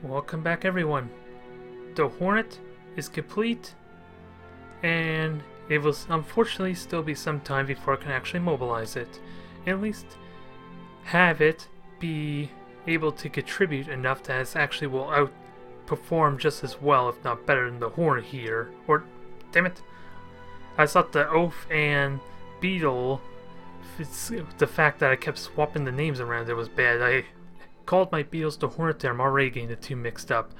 Welcome back, everyone. The Hornet is complete, and it will unfortunately still be some time before I can actually mobilize it. At least have it be able to contribute enough that it actually will outperform just as well, if not better, than the Hornet here. Or, damn it, I thought the Oaf and Beetle, it's the fact that I kept swapping the names around, it was bad. I called my Beetles the Hornet there. I'm already getting the two mixed up.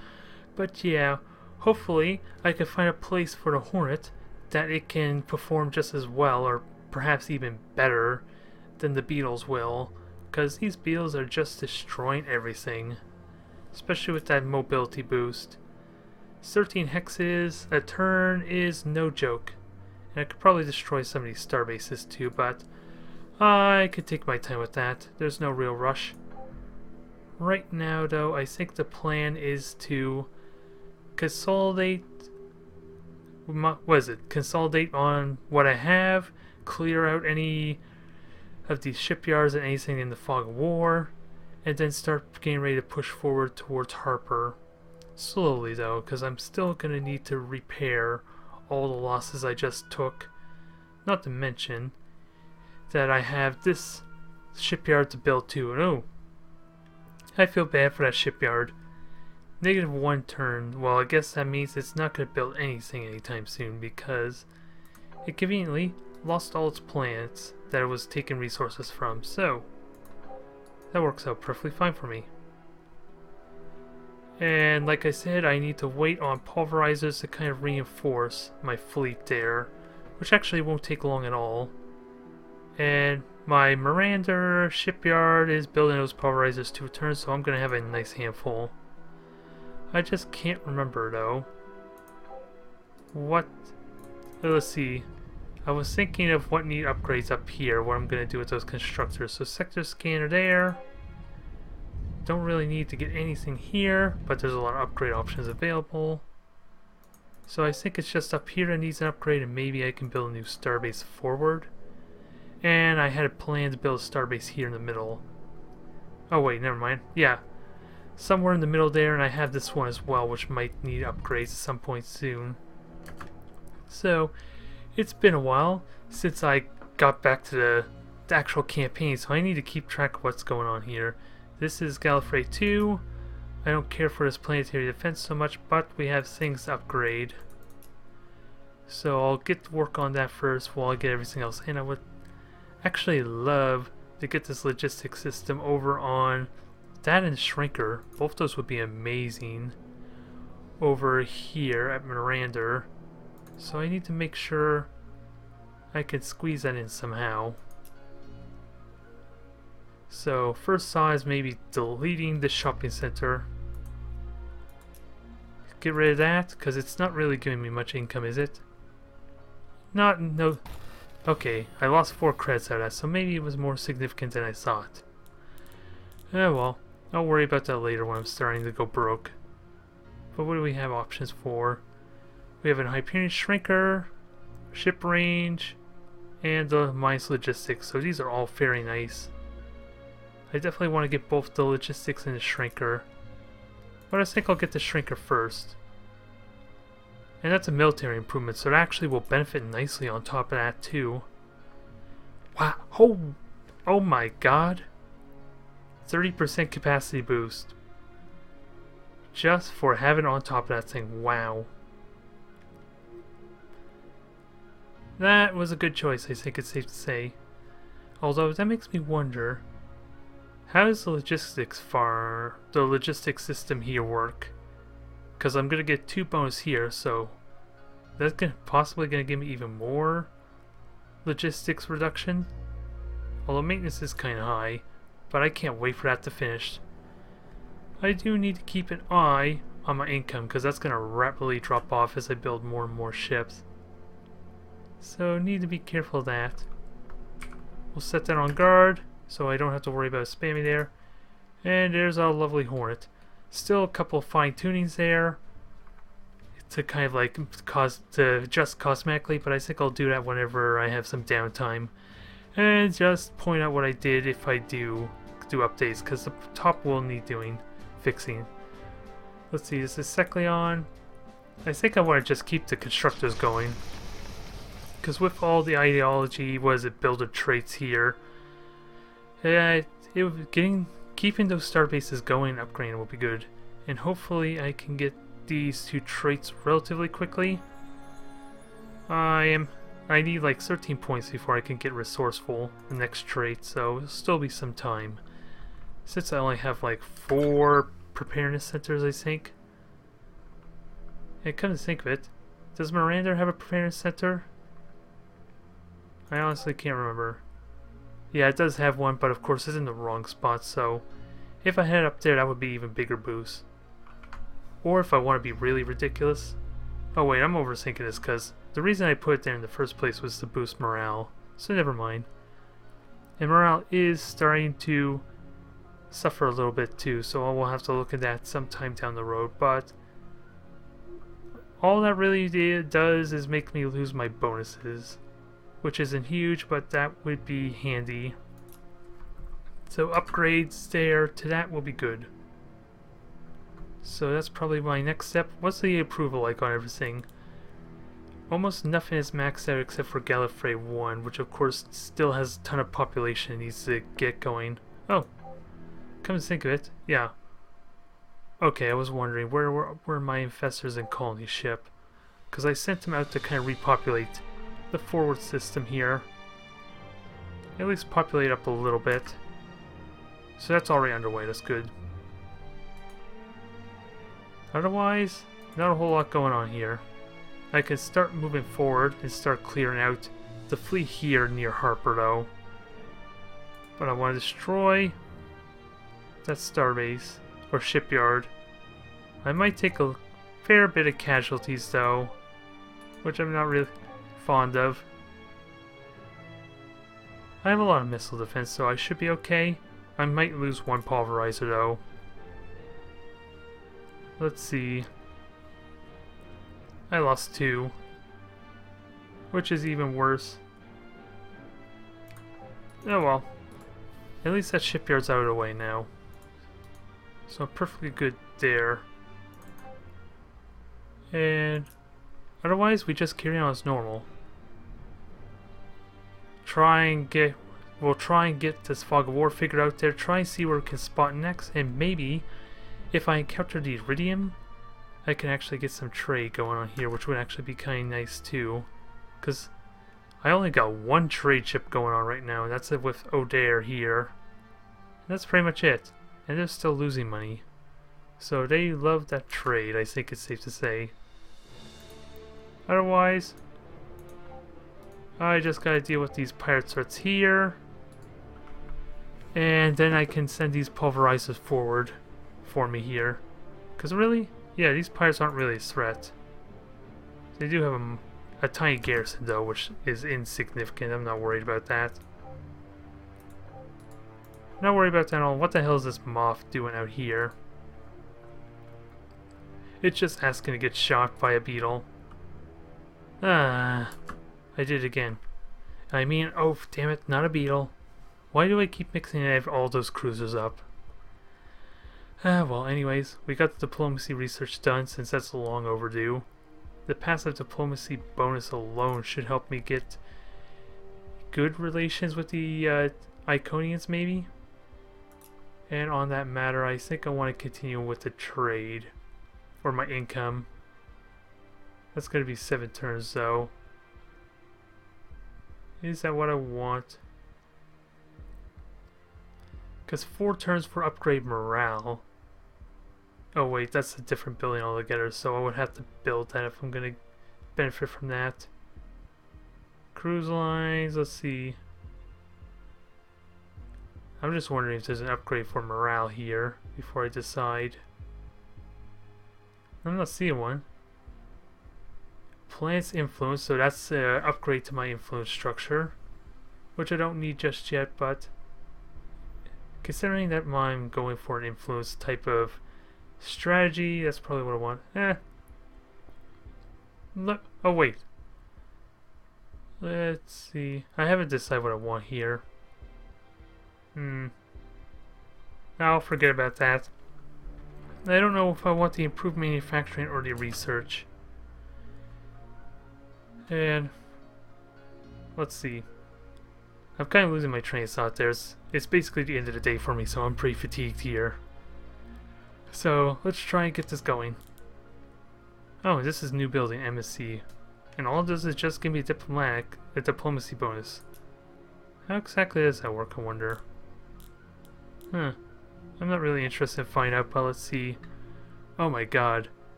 But yeah, hopefully I can find a place for the Hornet that it can perform just as well, or perhaps even better, than the Beetles will. Because these Beetles are just destroying everything. Especially with that mobility boost. 13 hexes a turn is no joke. And I could probably destroy some of these starbases too, but I could take my time with that. There's no real rush. Right now, though, I think the plan is to consolidate. Consolidate on what I have, clear out any of these shipyards and anything in the fog of war, and then start getting ready to push forward towards Harper. Slowly, though, because I'm still going to need to repair all the losses I just took. Not to mention that I have this shipyard to build too. And oh, I feel bad for that shipyard. -1 turn. Well, I guess that means it's not going to build anything anytime soon because it conveniently lost all its planets that it was taking resources from. So that works out perfectly fine for me. And like I said, I need to wait on pulverizers to kind of reinforce my fleet there, which actually won't take long at all. And my Miranda shipyard is building those pulverizers to return, so I'm going to have a nice handful. I just can't remember, though. Let's see. I was thinking of what need upgrades up here, what I'm going to do with those constructors. So sector scanner there. Don't really need to get anything here, but there's a lot of upgrade options available. So I think it's just up here that needs an upgrade, and maybe I can build a new starbase forward. And I had a plan to build a starbase here in the middle. Oh wait, never mind. Yeah, somewhere in the middle there, and I have this one as well, which might need upgrades at some point soon. So, it's been a while since I got back to the actual campaign, so I need to keep track of what's going on here. This is Gallifrey 2. I don't care for this planetary defense so much, but we have things to upgrade. So I'll get to work on that first while I get everything else in. I would actually love to get this logistics system over on that and Shrinker. Both those would be amazing over here at Miranda. So I need to make sure I can squeeze that in somehow. So first saw is maybe deleting the shopping center. Get rid of that because it's not really giving me much income, is it? No. Okay, I lost 4 credits out of that, so maybe it was more significant than I thought. Oh well, I'll worry about that later when I'm starting to go broke. But what do we have options for? We have an Hyperion Shrinker, Ship Range, and the Mines Logistics, so these are all very nice. I definitely want to get both the Logistics and the Shrinker, but I think I'll get the Shrinker first. And that's a military improvement, so it actually will benefit nicely on top of that too. Wow, oh my god. 30% capacity boost. Just for having it on top of that thing, wow. That was a good choice, I think it's safe to say. Although that makes me wonder, how does the logistics system here work? Because I'm going to get 2 bonus here, so that's possibly going to give me even more logistics reduction. Although maintenance is kind of high, but I can't wait for that to finish. I do need to keep an eye on my income, because that's going to rapidly drop off as I build more and more ships. So need to be careful of that. We'll set that on guard, so I don't have to worry about spamming there. And there's our lovely Hornet. Still a couple of fine tunings there to kind of like adjust cosmetically, but I think I'll do that whenever I have some downtime. And just point out what I did if I do updates, because the top will need fixing. Let's see, this is Sekleon. I think I want to just keep the constructors going. Because with all the ideology, builder traits here, keeping those star bases going and upgrading will be good. And hopefully I can get these two traits relatively quickly. I need like 13 points before I can get resourceful, the next trait, so it'll still be some time. Since I only have like 4 preparedness centers, I think. And come to think of it, does Miranda have a preparedness center? I honestly can't remember. Yeah, it does have one, but of course it's in the wrong spot, so if I head up there, that would be even bigger boost. Or if I want to be really ridiculous. Oh wait, I'm overthinking this because the reason I put it there in the first place was to boost morale, so never mind. And morale is starting to suffer a little bit too, so I will have to look at that sometime down the road, but all that really does is make me lose my bonuses, which isn't huge, but that would be handy. So upgrades there to that will be good. So that's probably my next step. What's the approval like on everything? Almost nothing is maxed out except for Gallifrey 1, which of course still has a ton of population it needs to get going. Oh, come to think of it, yeah. Okay, I was wondering, where were my infestors and colony ship? Because I sent them out to kind of repopulate the forward system here. At least populate up a little bit. So that's already underway, that's good. Otherwise, not a whole lot going on here. I can start moving forward and start clearing out the fleet here near Harper though. But I want to destroy that starbase, or shipyard. I might take a fair bit of casualties though, which I'm not really fond of. I have a lot of missile defense, so I should be okay. I might lose one pulverizer though. Let's see. I lost 2, which is even worse. Oh well. At least that shipyard's out of the way now. So perfectly good there. And otherwise we just carry on as normal. We'll try and get this fog of war figured out there, try and see where we can spot next, and maybe if I encounter the iridium, I can actually get some trade going on here, which would actually be kind of nice too. Because I only got 1 trade ship going on right now, and that's it with O'Dare here. And that's pretty much it. And they're still losing money. So they love that trade, I think it's safe to say. Otherwise, I just gotta deal with these pirate threats here. And then I can send these pulverizers forward for me here. Because really, yeah, these pirates aren't really a threat. They do have a tiny garrison though, which is insignificant. I'm not worried about that. Not worried about that at all. What the hell is this moth doing out here? It's just asking to get shot by a beetle. Ah, I did it again. I mean, oh damn it, not a beetle. Why do I keep mixing all those cruisers up? Well, anyways, we got the diplomacy research done since that's long overdue. The passive diplomacy bonus alone should help me get good relations with the Iconians, maybe? And on that matter, I think I want to continue with the trade. Or my income. That's going to be 7 turns, though. Is that what I want? Because 4 turns for upgrade morale. Oh wait, that's a different building altogether, so I would have to build that if I'm going to benefit from that. Cruise lines, let's see. I'm just wondering if there's an upgrade for morale here before I decide. I'm not seeing one. Plants influence, so that's an upgrade to my influence structure, which I don't need just yet, but considering that I'm going for an influence type of strategy, that's probably what I want. Look, oh wait. Let's see. I haven't decided what I want here. I'll forget about that. I don't know if I want the improved manufacturing or the research. And let's see. I'm kind of losing my train of thought there. It's basically the end of the day for me, so I'm pretty fatigued here. So let's try and get this going. Oh, this is new building, MSC. And all it does is just give me a diplomacy bonus. How exactly does that work, I wonder? Huh. I'm not really interested in finding out, but let's see. Oh my god.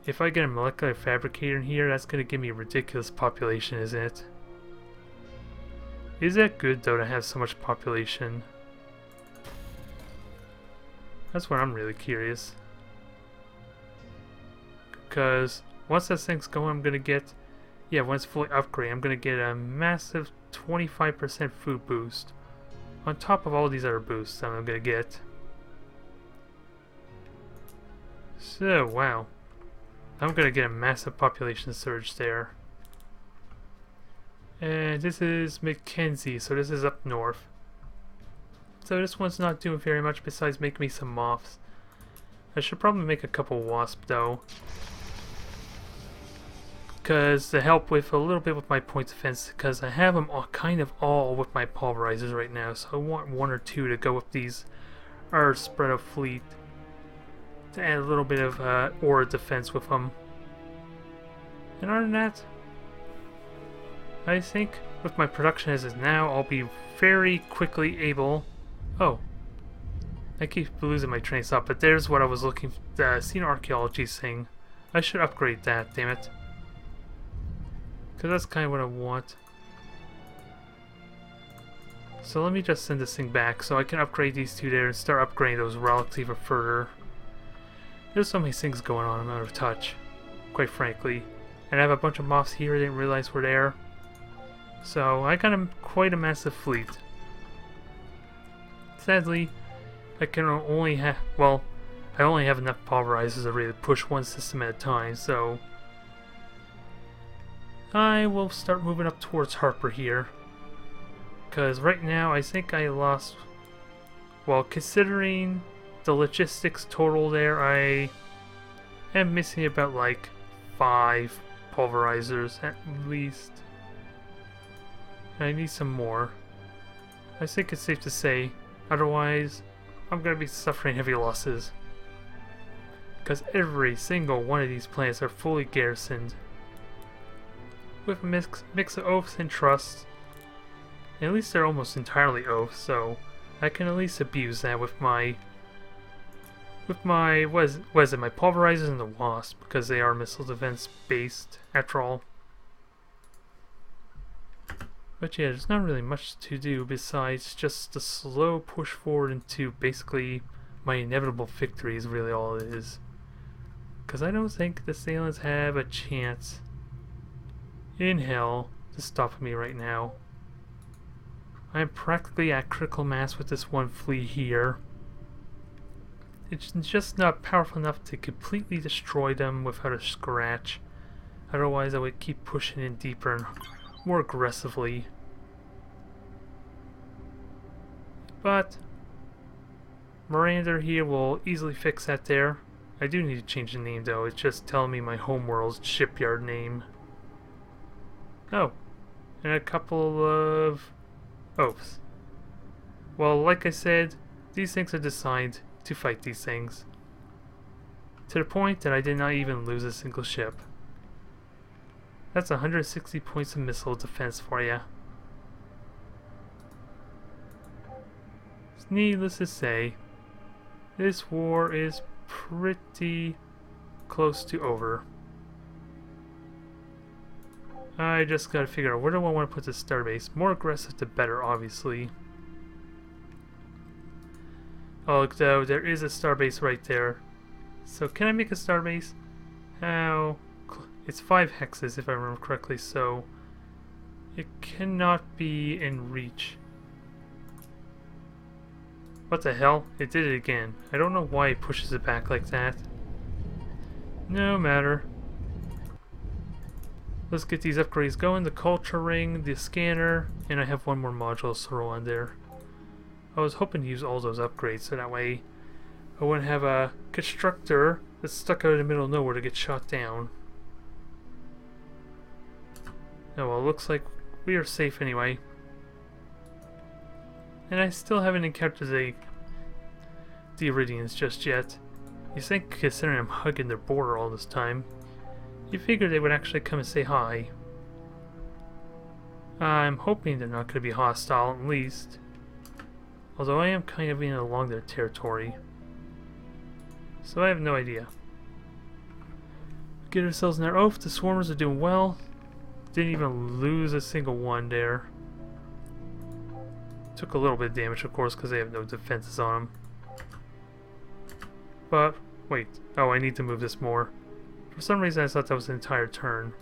If I get a molecular fabricator in here, that's gonna give me a ridiculous population, isn't it? Is that good, though, to have so much population? That's what I'm really curious. Because once that thing's going, I'm gonna get... Yeah, once fully upgraded, I'm gonna get a massive 25% food boost. On top of all these other boosts that I'm gonna get. So, wow. I'm gonna get a massive population surge there. And this is Mackenzie, so this is up north. So this one's not doing very much besides making me some moths. I should probably make a couple wasps though. Because to help with a little bit with my points of defense, because I have them all, kind of all with my pulverizers right now, so I want one or two to go with these spread of fleet. To add a little bit of aura defense with them. And other than that, I think with my production as is now, I'll be very quickly able... Oh, I keep losing my train of thought, but there's what I was looking for, the xenoarchaeology thing. I should upgrade that, damn it. Because that's kind of what I want. So let me just send this thing back so I can upgrade these two there and start upgrading those relics even further. There's so many things going on, I'm out of touch, quite frankly. And I have a bunch of moths here I didn't realize were there. So I got quite a massive fleet. Sadly, I can only have, well, I only have enough pulverizers to really push one system at a time, so I will start moving up towards Harper here. Because right now I think I lost, well, considering the logistics total there, I am missing about like 5 pulverizers at least. I need some more. I think it's safe to say, otherwise I'm going to be suffering heavy losses. Because every single one of these planets are fully garrisoned. With a mix of oaths and trusts. At least they're almost entirely oaths, so I can at least abuse that with my what is it, my pulverizers and the wasp, because they are missile defense based after all. But yeah, there's not really much to do besides just the slow push forward into basically my inevitable victory is really all it is. Because I don't think the Thalans have a chance in hell to stop me right now. I'm practically at critical mass with this one fleet here. It's just not powerful enough to completely destroy them without a scratch. Otherwise I would keep pushing in deeper and more aggressively. But Miranda here will easily fix that there. I do need to change the name though, it's just telling me my homeworld's shipyard name. Oh, and a couple of oaths. Well, like I said, these things are designed to fight these things. To the point that I did not even lose a single ship. That's 160 points of missile defense for ya. Needless to say, this war is pretty close to over. I just gotta figure out where do I want to put this starbase. More aggressive the better, obviously. Although there is a starbase right there. So can I make a starbase? How? It's 5 hexes if I remember correctly, so it cannot be in reach. What the hell? It did it again. I don't know why it pushes it back like that. No matter. Let's get these upgrades going. The culture ring, the scanner, and I have one more module to throw on there. I was hoping to use all those upgrades so that way I wouldn't have a constructor that's stuck out in the middle of nowhere to get shot down. Oh well, looks like we are safe anyway. And I still haven't encountered the Iridians just yet. You think, considering I'm hugging their border all this time, you figure they would actually come and say hi. I'm hoping they're not going to be hostile, at least. Although I am kind of in along their territory. So I have no idea. Get ourselves in our oath. The swarmers are doing well. Didn't even lose a single one there. Took a little bit of damage, of course, because they have no defenses on them. But, wait. Oh, I need to move this more. For some reason, I thought that was an entire turn.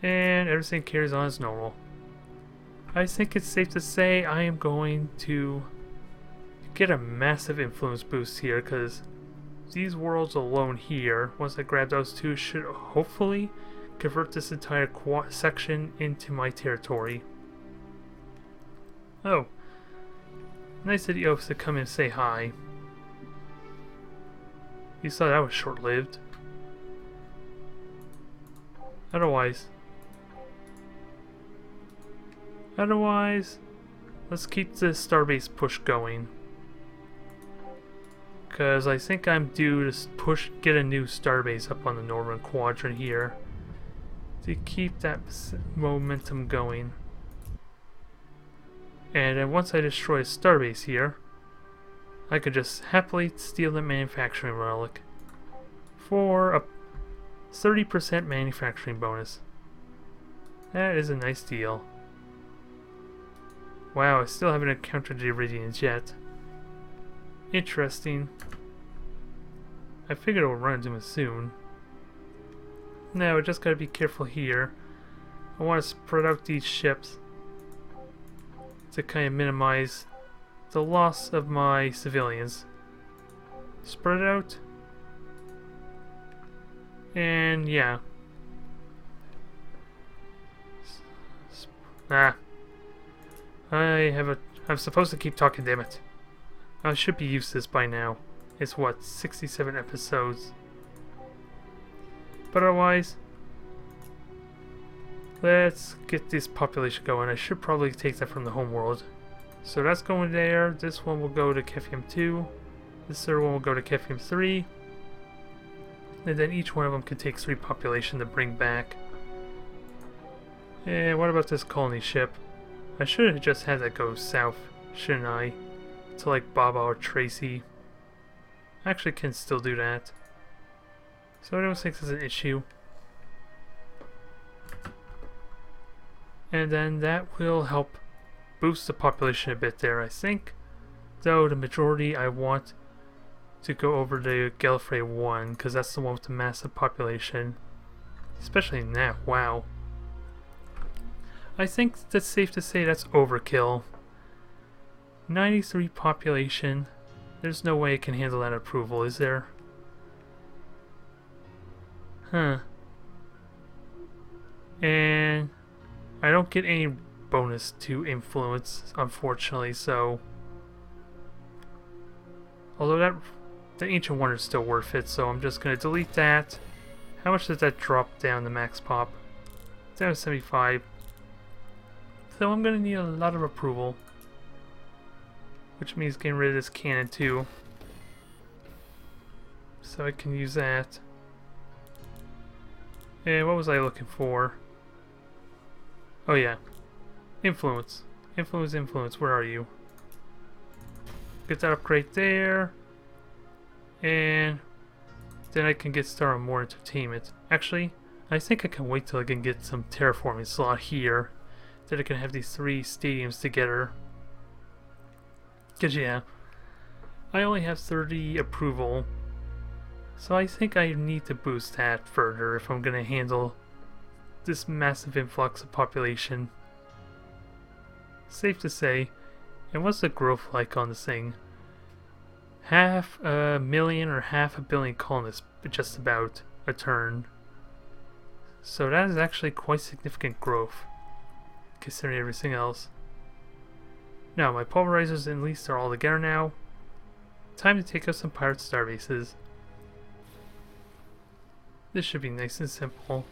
And everything carries on as normal. I think it's safe to say I am going to get a massive influence boost here, because these worlds alone here, once I grab those two, should hopefully convert this entire section into my territory. Oh. Nice of the oafs to come and say hi. You saw that was short-lived. Otherwise, let's keep the starbase push going. Because I think I'm due to get a new starbase up on the northern quadrant here to keep that momentum going. And then once I destroy a starbase here, I could just happily steal the manufacturing relic for a 30% manufacturing bonus. That is a nice deal. Wow, I still haven't encountered the Iridians yet. Interesting. I figured I'll run into them soon. Now, I just gotta be careful here. I want to spread out these ships to kind of minimize the loss of my civilians. Spread it out. And yeah. I'm supposed to keep talking, damn it. I should be used to this by now. It's what, 67 episodes? But otherwise, let's get this population going. I should probably take that from the homeworld. So that's going there. This one will go to Kephium 2. This third one will go to Kephium 3. And then each one of them can take 3 population to bring back. And what about this colony ship? I should have just had that go south, shouldn't I? To like Baba or Tracy. I actually can still do that. So I don't think this is an issue. And then that will help boost the population a bit there, I think. Though the majority I want to go over to Gallifrey 1, because that's the one with the massive population. Especially now, wow. I think that's safe to say that's overkill. 93 population. There's no way it can handle that approval, is there? Huh. And I don't get any bonus to influence, unfortunately, so... Although the Ancient Wonder is still worth it, so I'm just going to delete that. How much does that drop down the max pop? Down to 75. So I'm going to need a lot of approval. Which means getting rid of this cannon too. So I can use that. And what was I looking for? Oh yeah. Influence. Influence, where are you? Get that upgrade there. And then I can get started on more entertainment. Actually, I think I can wait till I can get some terraforming slot here. That I can have these 3 stadiums together. Cause yeah, I only have 30 approval. So I think I need to boost that further if I'm gonna handle this massive influx of population. Safe to say. And what's the growth like on this thing? 500,000 or 500 million colonists, but just about a turn. So that is actually quite significant growth, considering everything else. Now, my pulverizers at least are all together now. time to take out some pirate starbases. This should be nice and simple.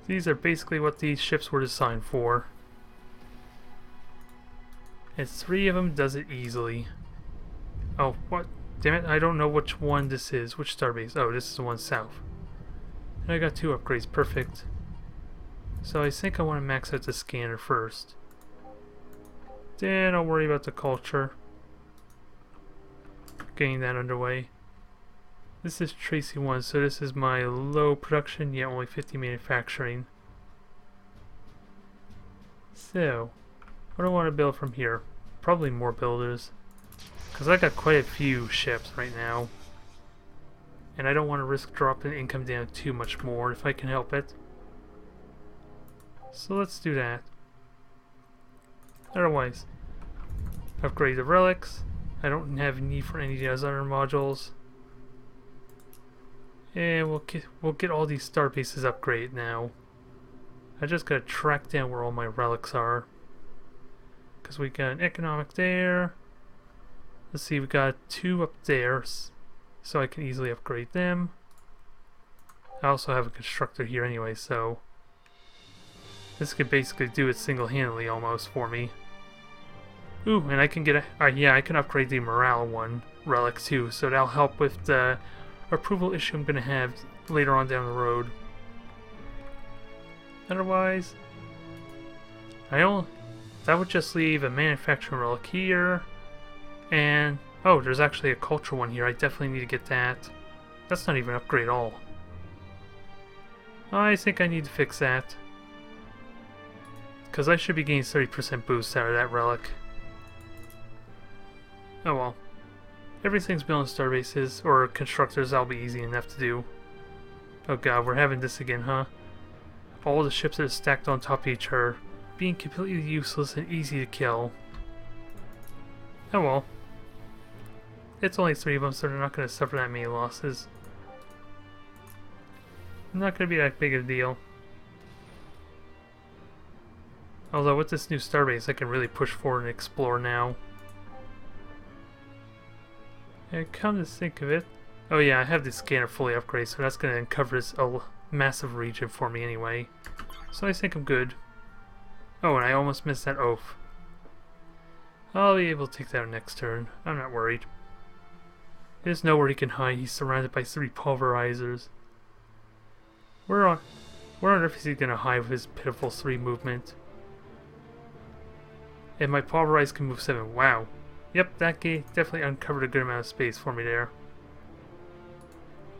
These are basically what these ships were designed for. And 3 of them does it easily. Oh, what? Damn it, I don't know which one this is. Which starbase? Oh, this is the one south. And I got 2 upgrades. Perfect. So I think I want to max out the scanner first. Then I'll worry about the culture. Getting that underway. This is Tracy 1, so this is my low production, yet only 50 manufacturing. So, what do I want to build from here? Probably more builders. Because I got quite a few ships right now. And I don't want to risk dropping income down too much more if I can help it. So let's do that. Otherwise, upgrade the relics. I don't have a need for any of those other modules. And we'll get all these star bases upgraded now. I just gotta track down where all my relics are. Because we got an economic there. Let's see, we got 2 up there, so I can easily upgrade them. I also have a constructor here anyway, so this could basically do it single-handedly almost for me. Ooh, and I can get a yeah, I can upgrade the morale one relic too, so that'll help with the approval issue I'm gonna have later on down the road. Otherwise, that would just leave a manufacturing relic here, and oh, there's actually a culture one here. I definitely need to get that. That's not even an upgrade at all. I think I need to fix that, because I should be getting 30% boost out of that relic. Oh well. Everything's built on starbases, or constructors. That'll be easy enough to do. Oh god, we're having this again, huh? All the ships that are stacked on top of each other, being completely useless and easy to kill. Oh well. It's only 3 of them, so they're not going to suffer that many losses. Not going to be that big of a deal. Although with this new starbase, I can really push forward and explore now. And come to think of it, oh yeah, I have the scanner fully upgraded, so that's going to cover a massive region for me anyway. So I think I'm good. Oh, and I almost missed that oath. I'll be able to take that next turn. I'm not worried. There's nowhere he can hide. He's surrounded by 3 pulverizers. Where on earth is he going to hide with his pitiful 3 movement? And my pulverizer can move 7. Wow. Yep, that gate definitely uncovered a good amount of space for me there.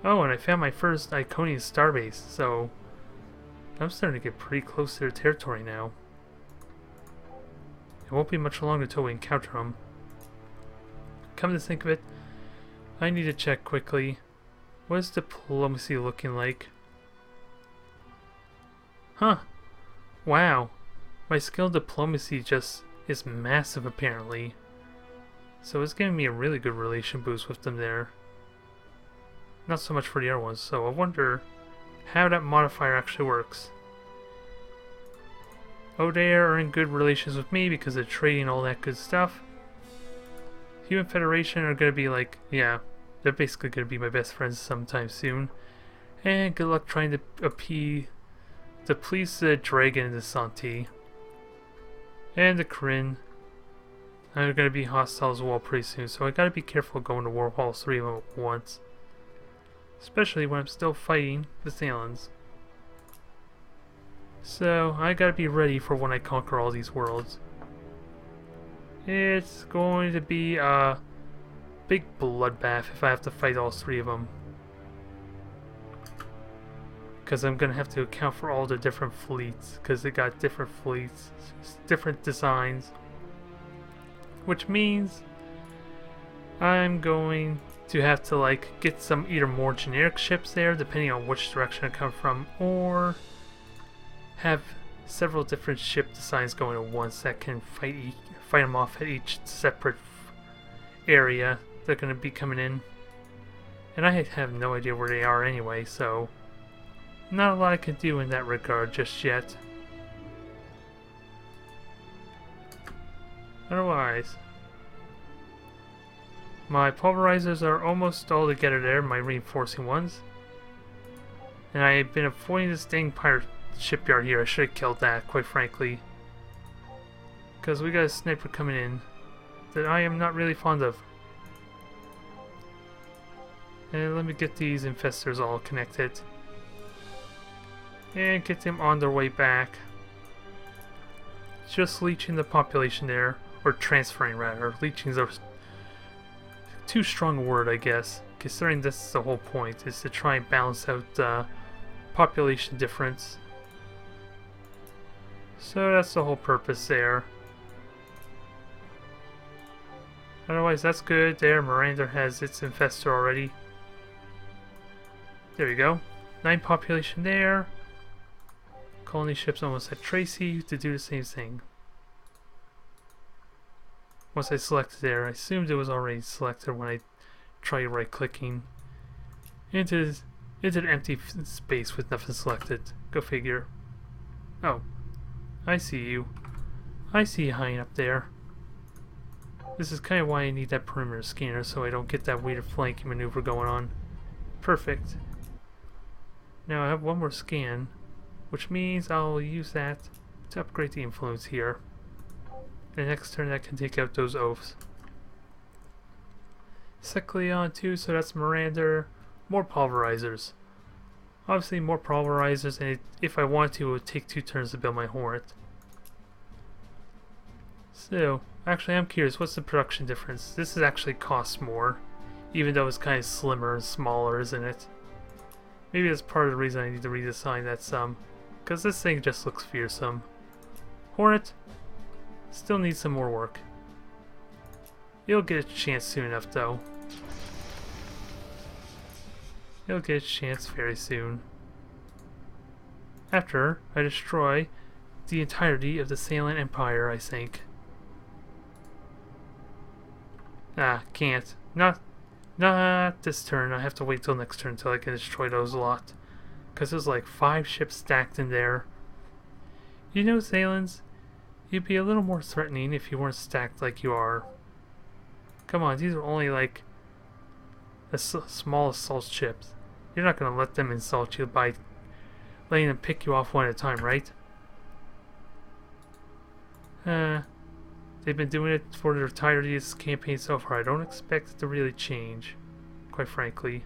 Oh, and I found my first Iconian starbase, so I'm starting to get pretty close to their territory now. It won't be much longer until we encounter them. Come to think of it, I need to check quickly. What is diplomacy looking like? Huh. Wow. My skill in diplomacy just is massive apparently. So it's giving me a really good relation boost with them there. Not so much for the other ones, so I wonder how that modifier actually works. Oh, they are in good relations with me because they're trading all that good stuff. Human Federation are going to be like, yeah, they're basically going to be my best friends sometime soon. And good luck trying to please the Dragon and the Santi. And the Krynn. They're going to be hostile as well pretty soon, so I gotta be careful going to war with all 3 of them at once. Especially when I'm still fighting the Thalans. So, I gotta be ready for when I conquer all these worlds. It's going to be a big bloodbath if I have to fight all 3 of them. Because I'm going to have to account for all the different fleets, because they got different fleets, different designs. Which means I'm going to have to like get some either more generic ships there, depending on which direction I come from, or have several different ship designs going at once that can fight them off at each separate area they're going to be coming in. And I have no idea where they are anyway, so not a lot I can do in that regard just yet. Otherwise, My pulverizers are almost all together there, my reinforcing ones. And I've been avoiding this dang pirate shipyard here. I should have killed that, quite frankly. Because we got a sniper coming in that I am not really fond of. And let me get these infestors all connected. And get them on their way back. Just leeching the population there. Or transferring, rather. Leeching is a too strong a word, I guess. Considering this is the whole point, is to try and balance out population difference. So that's the whole purpose there. Otherwise, that's good. There, Miranda has its infestor already. There we go. 9 population there. Colony ships almost at Tracy to do the same thing. Once I selected there, I assumed it was already selected when I tried right-clicking into the empty space with nothing selected. Go figure. Oh, I see you. I see you high up there. This is kind of why I need that perimeter scanner, so I don't get that weird flanking maneuver going on. Perfect. Now I have one more scan, which means I'll use that to upgrade the influence here. The next turn that can take out those oaths. Cycleon too, so that's Miranda. More pulverizers. Obviously more pulverizers, and if I want to, it would take 2 turns to build my Hornet. So, actually I'm curious, what's the production difference? This is actually costs more, even though it's kind of slimmer and smaller, isn't it? Maybe that's part of the reason I need to redesign that some, because this thing just looks fearsome. Hornet still needs some more work. You'll get a chance soon enough, though. You'll get a chance very soon. After I destroy the entirety of the Thalan Empire, I think. Ah, can't. Not this turn. I have to wait till next turn until I can destroy those a lot. Because there's like 5 ships stacked in there. You know, Thalans, you'd be a little more threatening if you weren't stacked like you are. Come on, these are only like the small assault ships. You're not going to let them insult you by letting them pick you off one at a time, right? They've been doing it for the entirety of this campaign so far. I don't expect it to really change, quite frankly.